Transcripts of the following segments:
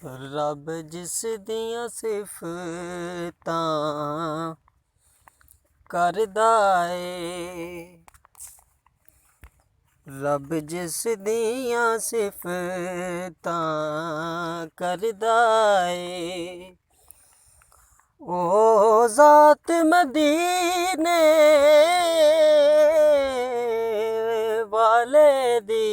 रब जिस दियां सिफतां करदा ए, रब जिस दियां सिफतां करदा ए, ओ ज़ात मदीने वाले दी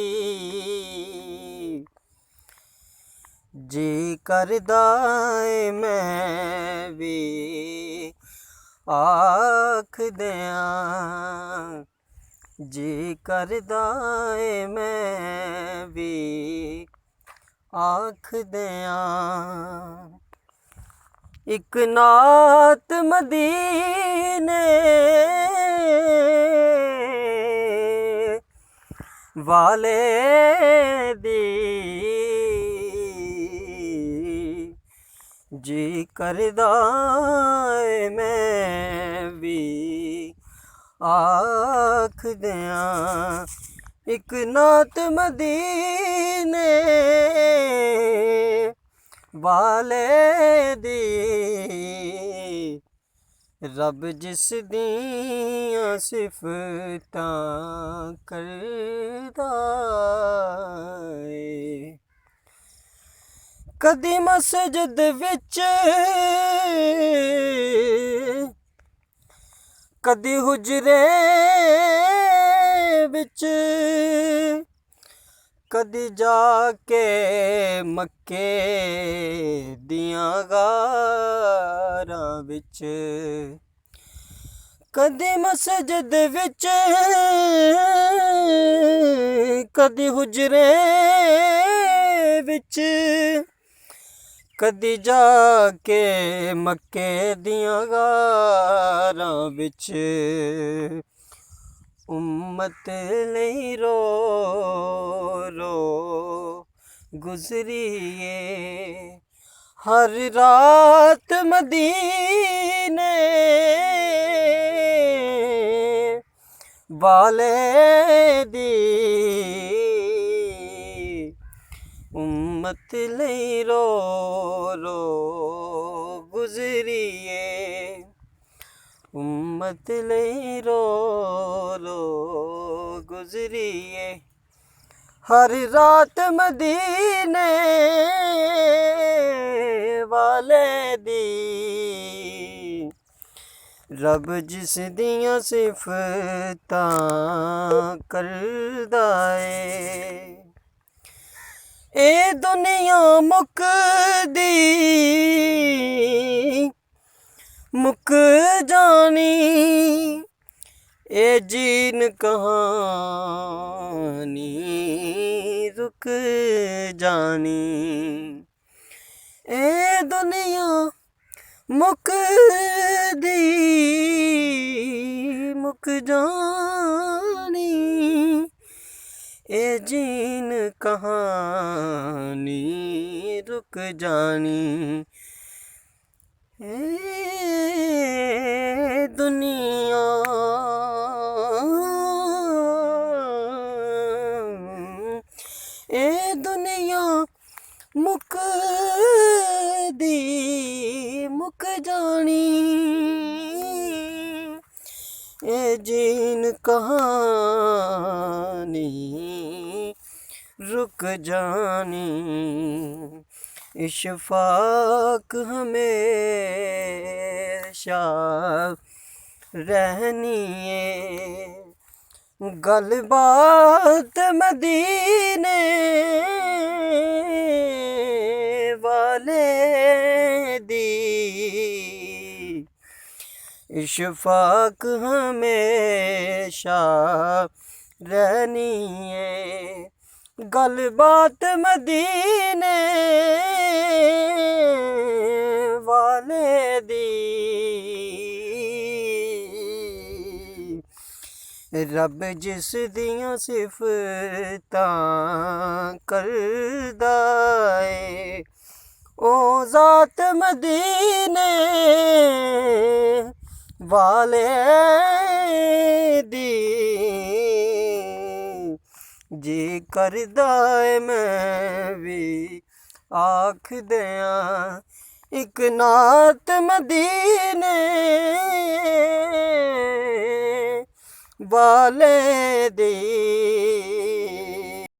जी करदा ए मैं भी आख दियां, जी करदा ए मैं भी आख दियां। इक नात मदीने वाले दी जी करदा ए मैं भी आख दियां। इक नात मदीने वाले दी, रब जिस दियां सिफतां करदा ए। कदी मस्जिद विच कदी हुजरे विच, कदी जाके मक्के दियां गारां विच, कदी मस्जिद विच कदी हुजरे विच, कदी जाके मक्के दियां गारां विच। उम्मत लई रो रो गुजरिए हर रात मदीने वाले दी, उम्मत लई रो रो गुजरिए, उम्मत लई रो रो गुजरिए हर रात मदीने वाले दी, रब जिस दियां सिफतां करदा ए। ए दुनिया मुकदी मुक जानी, ए जीन कहानी रुक जानी। ए दुनिया मुकदी मुक जानी, ए जीन कहानी रुक जानी। ए दुनिया ए दुनिया मुकदी मुक जानी, ए जीन कहानी रुक जानी। इशफाक हमेशा रहनी है, गल बात मदीने वाले दी, इशफाक हमेशा रहनी है, गल बात मदीने वाले दी। रब जिस दियां सिफतां करदा ए, ओ ज़ात मदीने वाले दी, जी करदा ए मैं भी ਆਖਦਿਆਂ ਇੱਕ ਨਾਤ ਮਦੀਨੇ ਵਾਲੇ ਦੀ।